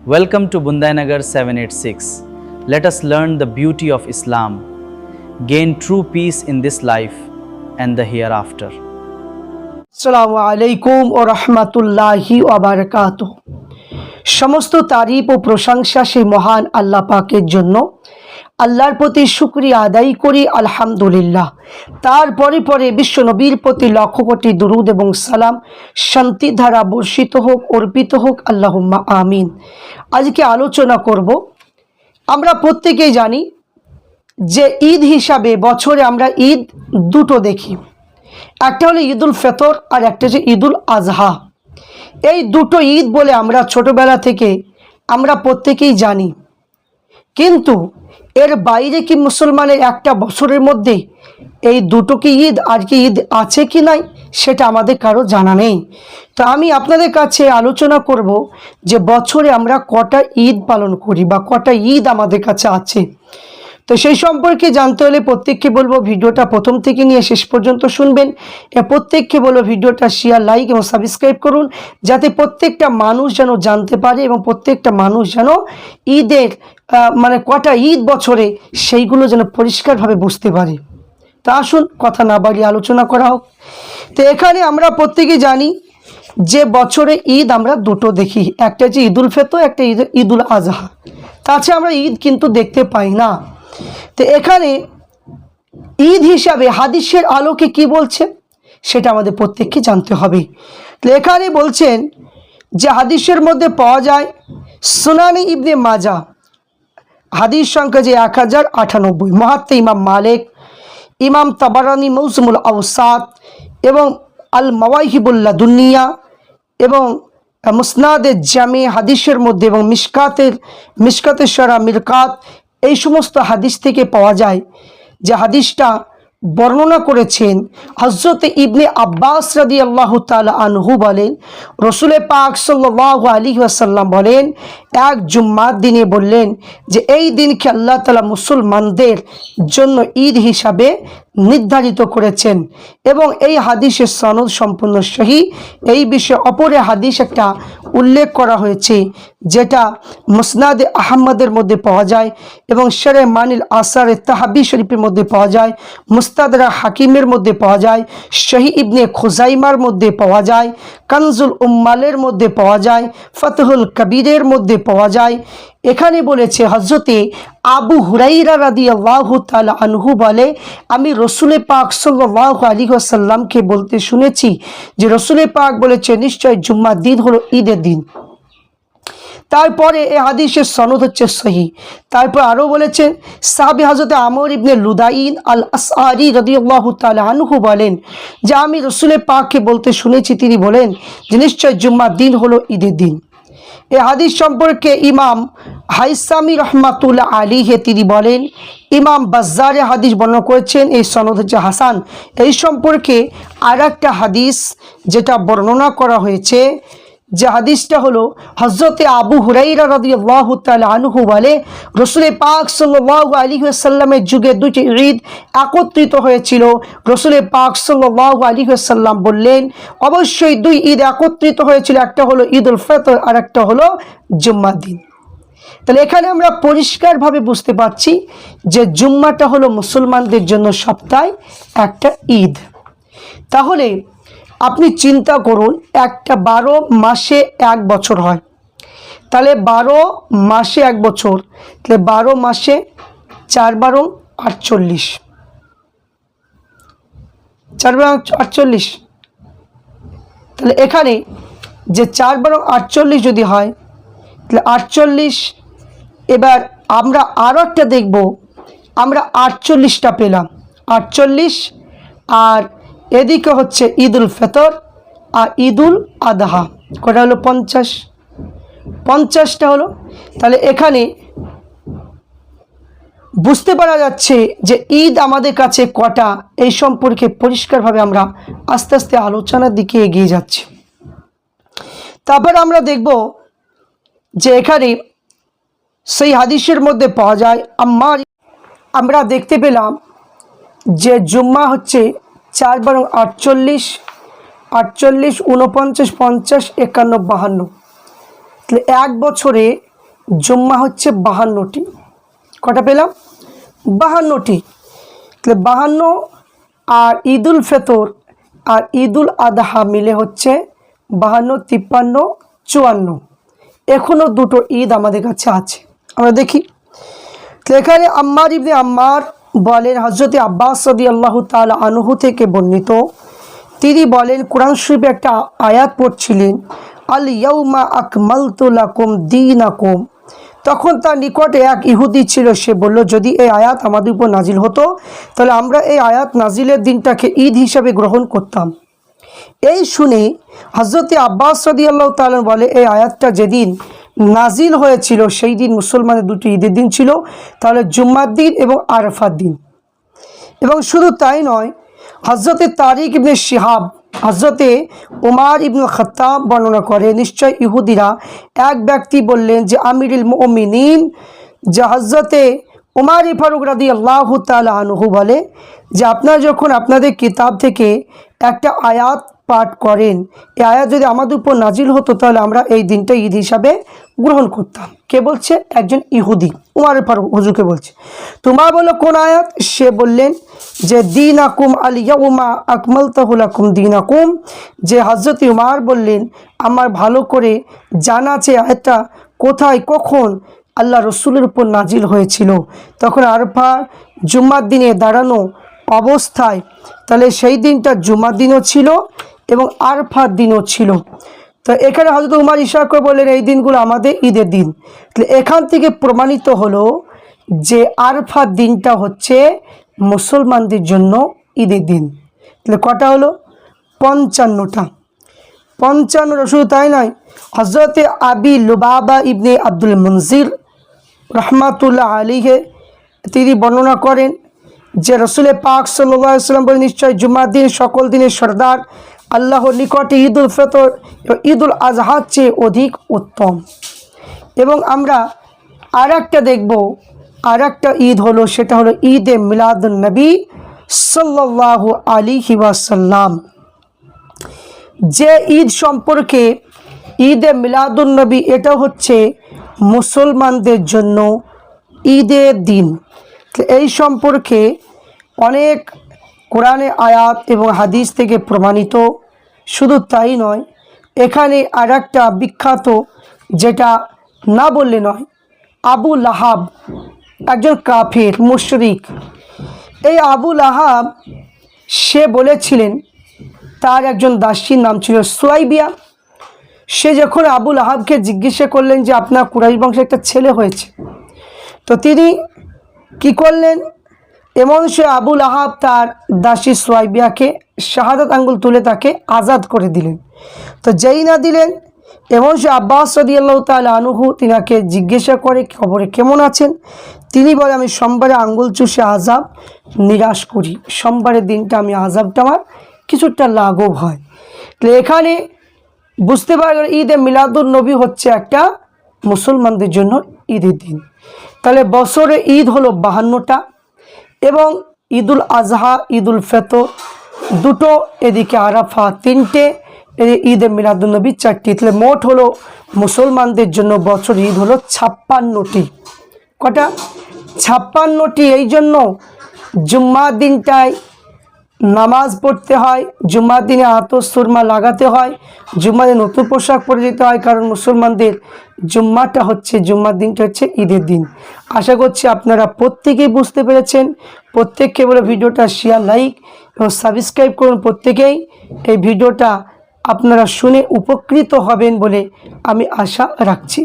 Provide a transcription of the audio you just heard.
Welcome to Bundainagar 786. Let us learn the beauty of Islam, gain true peace in this life and the hereafter. আসসালামু আলাইকুম ও রহমতুল্লাহি ওয়া বারাকাতুহু। সমস্ত তারিফ ও প্রশংসা সেই মহান আল্লাহ পাকের জন্য। আল্লাহর প্রতি শুকরিয়া আদায় করি আলহামদুলিল্লাহ। তারপরে পরে বিশ্ব নবীর প্রতি লক্ষ কোটি দুরুদ এবং সালাম শান্তি ধারা বর্ষিত হোক, অর্পিত হোক, আল্লাহুম্মা আমিন। আজকে আলোচনা করব, আমরা প্রত্যেকেই জানি যে ঈদ হিসাবে বছরে আমরা ঈদ দুটো দেখি, একটা হলো ঈদুল ফিতর আর একটা হচ্ছে ঈদুল আজহা। এই দুটো ঈদ বলে আমরা ছোটবেলা থেকে আমরা প্রত্যেকেই জানি, কিন্তু এর বাইরে কি মুসলমানের একটা বছরের মধ্যে এই দুটো কি ঈদ আর কি ঈদ আছে কি নাই সেটা আমাদের কারো জানা নেই। তো আমি আপনাদের কাছে আলোচনা করব যে বছরে আমরা কটা ঈদ পালন করি বা কটা ঈদ আমাদের কাছে আছে। তো সেই সম্পর্কে জানতে হলে প্রত্যেককে বলবো ভিডিওটা প্রথম থেকে নিয়ে শেষ পর্যন্ত শুনবেন। প্রত্যেককে বলবো ভিডিওটা শেয়ার, লাইক এবং সাবস্ক্রাইব করুন, যাতে প্রত্যেকটা মানুষ যেন জানতে পারে এবং প্রত্যেকটা মানুষ যেন ঈদের মানে কটা ঈদ বছরে সেইগুলো যেন পরিষ্কারভাবে বুঝতে পারে। তা আসুন কথা না বাড়িয়ে আলোচনা করা হোক। তো এখানে আমরা প্রত্যেকে জানি যে বছরে ঈদ আমরা দুটো দেখি, একটা হচ্ছে ঈদুল ফিতর, একটা ঈদুল আজহা। তাছাড়া আমরা ঈদ কিন্তু দেখতে পাই না। তো এখানে ঈদ হিসাবে হাদিসের আলোকে কি বলছে সেটা আমাদের প্রত্যেককে জানতে হবে। তো এখানে বলছেন যে হাদিসের মধ্যে পাওয়া যায় সুনানি ইবনে মাজা, হাদিস সংখ্যা যে 1098, মুহাত্তা ইমাম মালিক, ইমাম তাবারানি মৌসুমুল আওসাত এবং আল মাওয়াহিবুল্লাহ দুনিয়া এবং মুসনাদে জামে হাদিসের মধ্যে এবং মিশকাতের শরা মিরকাত, এই সমস্ত হাদিস থেকে পাওয়া যায় যে হাদিসটা বর্ণনা করেছেন হযরত ইবনে আব্বাস রাদিয়াল্লাহু তাআলা আনহু বলেন, রাসূল পাক সাল্লাল্লাহু আলাইহি ওয়াসাল্লাম বলেন, এক জুম্মার দিনে বললেন যে এই দিনকে আল্লাহ তাআলা মুসলমানদের জন্য ঈদ হিসাবে নির্ধারিত করেছেন এবং এই হাদিসের সনদ সম্পূর্ণ সহি। এই বিষয়ে অপরে হাদিস একটা উল্লেখ করা হয়েছে যেটা মুসনাদে আহমদের মধ্যে পাওয়া যায় এবং শরে মানিল আসারে তাহাবি শরীফের মধ্যে পাওয়া যায়, মুস্তাদরা হাকিমের মধ্যে পাওয়া যায়, সহি ইবনে খুজাইমার মধ্যে পাওয়া যায়, কানজুল উম্মালের মধ্যে পাওয়া যায়, ফতহুল কবিরের মধ্যে পাওয়া যায়। এখানে বলেছে হযরতে আবু হুরাইরা রাদিয়াল্লাহু তাআলা আনহু বলে, আমি রাসূল পাক সাল্লাল্লাহু আলাইহি ওয়াসাল্লামকে বলতে শুনেছি যে রাসূল পাক বলেছে নিশ্চয় জুম্মার দিন হলো ঈদের দিন। তারপরে এই হাদিসের সনদ হচ্ছে সহি। তারপর আরও বলেছেন সাহাবী হযরতে আমর ইবনে লুদাইন আল আসআরি রাদিয়াল্লাহু তাআলা আনহু বলেন যে আমি রাসূল পাককে বলতে শুনেছি, তিনি বলেন যে নিশ্চয় জুম্মার দিন হলো ঈদের দিন। এই হাদিস সম্পর্কে ইমাম হাইসামি রহমাতুল্লাহ আলাইহি তিনি বলেন, ইমাম বাজ্জারে হাদিস বর্ণনা করেছেন, এই সনদ হচ্ছে হাসান। এই সম্পর্কে আর একটা হাদিস যেটা বর্ণনা করা হয়েছে, যে হাদিসটা হলো হযরতে আবু হুরাইরা রাদিয়াল্লাহু তাআলা আনহু বলে, রাসূল পাক সাল্লাল্লাহু আলাইহি ওয়াসাল্লামের যুগে দুটি ঈদ একত্রিত হয়েছিল। রাসূল পাক সাল্লাল্লাহু আলাইহি ওয়াসাল্লাম বললেন অবশ্যই দুই ঈদ একত্রিত হয়েছিল, একটা হলো ঈদুল ফিতর আর একটা হলো জুম্মার দিন। তাহলে এখানে আমরা পরিষ্কারভাবে বুঝতে পারছি যে জুম্মাটা হলো মুসলমানদের জন্য সপ্তাহে একটা ঈদ। তাহলে আপনি চিন্তা করুন, একটা 12 মাসে এক বছর হয়, তাহলে 12 মাসে এক বছর, তাহলে 12 মাসে 4 × 48, 4 × 48। তাহলে এখানে যে 4 × 48 যদি হয় তাহলে 48। এবার আমরা আরও একটা দেখব, আমরা 48টা পেলাম, 48 আর এদিকে হচ্ছে ঈদুল ফিতর আর ঈদুল আদহা, কটা হলো 50, 50টা হলো। তাহলে এখানে বুঝতে পারা যাচ্ছে যে ঈদ আমাদের কাছে কটা, এই সম্পর্কে পরিষ্কারভাবে আমরা আস্তে আস্তে আলোচনার দিকে এগিয়ে যাচ্ছি। তারপর আমরা দেখব যে এখানে সেই হাদিসের মধ্যে পাওয়া যায় আমরা দেখতে পেলাম যে জুম্মা হচ্ছে 4 × 48, 48, 49, 50, 51, 52। তাহলে এক বছরে জুম্মা হচ্ছে 52টি। কটা পেলাম? 52টি। তাহলে 52 আর ঈদুল ফিতর আর ঈদুল আদহা মিলে হচ্ছে 52, 53, 54। এখনও দুটো ঈদ আমাদের কাছে আছে, আমরা দেখি। তো এখানে আম্মার ইবনে আম্মার বলেন, হযরতে আব্বাস রাদিয়াল্লাহু তাআলা আনহু থেকে বর্ণিত, তিনি বলেন কোরআন শরীফে একটা আয়াত পড়ছিলেন, আল ইয়াউমা আকমালতু লাকুম দীনাকুম। তখন তার নিকটে এক ইহুদি ছিল, সে বলল, যদি এই আয়াত আমাদের উপর নাজিল হতো তাহলে আমরা এই আয়াত নাজিলের দিনটাকে ঈদ হিসাবে গ্রহণ করতাম। এই শুনে হযরতে আব্বাস রাদিয়াল্লাহু তাআলা বলে, এই আয়াতটা যেদিন নাজিল হয়েছিল সেই দিন মুসলমানের দুটি ঈদের দিন ছিল, তাহলে জুম্মার দিন এবং আরাফার দিন। এবং শুধু তাই নয়, হযরতে তারিক ইবনে শিহাব হযরতে উমার ইবনুল খাত্তাব বর্ণনা করে, নিশ্চয় ইহুদিরা এক ব্যক্তি বললেন যে আমিরুল মুমিনিন, যে হযরতে উমার ফারুক রাদিয়াল্লাহু তাআলা আনহু বলে যে আপনারা যখন আপনাদের কিতাব থেকে একটা আয়াত পাঠ করেন, এই আয়াত যদি আমাদের উপর নাজিল হতো তাহলে আমরা এই দিনটা ঈদ হিসাবে গ্রহণ করতাম। কে বলছে? একজন ইহুদি উমার ফারুক হুজুরকে বলছে। তোমার বলো কোন আয়াত? সে বললেন যে দীনাকুম আল ইয়াউমা আকমালতু লাকুম দীনাকুম। যে হযরত উমার বললেন, আমার ভালো করে জানা আছে আয়াতটা কোথায় কখন আল্লাহ রসুলের উপর নাজিল হয়েছিল। তখন আরফার জুম্মার দিনে দাঁড়ানো অবস্থায়, তাহলে সেই দিনটা জুম্মার দিনও ছিল এবং আরফার দিনও ছিল। তো এখানে হযরত উমার ইশারা করে বললেন এই দিনগুলো আমাদের ঈদের দিন। তাহলে এখান থেকে প্রমাণিত হলো যে আরফার দিনটা হচ্ছে মুসলমানদের জন্য ঈদের দিন। তাহলে কটা হলো? 55টা। 55 শুধু তাই নয়, হযরতে আবি লুবাবা ইবনে আব্দুল মুনজির রহমাতুল্লাহ আলাইহি তিনি বর্ণনা করেন যে রসুল পাক সাল্লাল্লাহু আলাইহি ওয়াসাল্লাম বলেন, নিশ্চয় জুমার দিন সকল দিনের সরদার, আল্লাহর নিকটে ঈদুল ফিতর এবং ঈদুল আজহার চেয়ে অধিক উত্তম। এবং আমরা আর একটা দেখব, আর একটা ঈদ হলো, সেটা হলো ঈদে মিলাদুন নবী সাল্লাল্লাহু আলাইহি ওয়াসাল্লাম। যে ঈদ সম্পর্কে ঈদে মিলাদুন নবী, এটা হচ্ছে মুসলমানদের জন্য ঈদের দিন। এই সম্পর্কে অনেক কোরআনে আয়াত এবং হাদিস থেকে প্রমাণিত। শুধু তাই নয়, এখানে আর একটা বিখ্যাত, যেটা না বললে নয়, আবু লাহাব একজন কাফির মুশরিক। এই আবু লাহাব সে বলেছিলেন, তার একজন দাসীর নাম ছিল সুয়াইবিয়া। সে যখন আবু লাহাবকে জিজ্ঞাসা করলেন যে আপনার কুরাইশ বংশে একটা ছেলে হয়েছে, তো তিনি কি করলেন, এমন সে আবু লাহাব তার দাসী সুয়াইবিয়াকে শাহাদাত আঙ্গুল তুলে তাকে আজাদ করে দিলেন। তো যেই না দিলেন, এমন সে আব্বাস রাদিয়াল্লাহু তাআলা আনহু তিনাকে জিজ্ঞাসা করে খবরে কেমন আছেন। তিনি বলে, আমি সোমবারে আঙ্গুল চুষে আজাব নিরাশ করি, সোমবারের দিনটা আমি আজাবটা আমার কিছুটা লাঘব হয়। তো এখানে বুঝতে পারা গেল ঈদে মিলাদুন নবী হচ্ছে একটা মুসলমানদের জন্য ঈদের দিন। তাহলে বছরে ঈদ হলো 52টা এবং ঈদুল আজহা ঈদুল ফিতর দুটো, এদিকে আরাফা 3টে, ঈদে মিলাদুন নবী 4টি। তাহলে মোট হলো মুসলমানদের জন্য বছর ঈদ হলো 56টি। কটা? 56টি। এই জন্য জুম্মার দিনটায় নামাজ পড়তে হয়, জুম্মার দিনে আতর সুরমা লাগাতে হয়, জুম্মার দিনে নতুন পোশাক পরে যেতে হয়, কারণ মুসলমানদের জুম্মার দিনটা হচ্ছে ঈদের দিন। আশা করছি আপনারা প্রত্যেকেই বুঝতে পেরেছেন। প্রত্যেককে বলে ভিডিওটা শেয়ার, লাইক এবং সাবস্ক্রাইব করুন। প্রত্যেকেই এই ভিডিওটা আপনারা শুনে উপকৃত হবেন বলে আমি আশা রাখছি।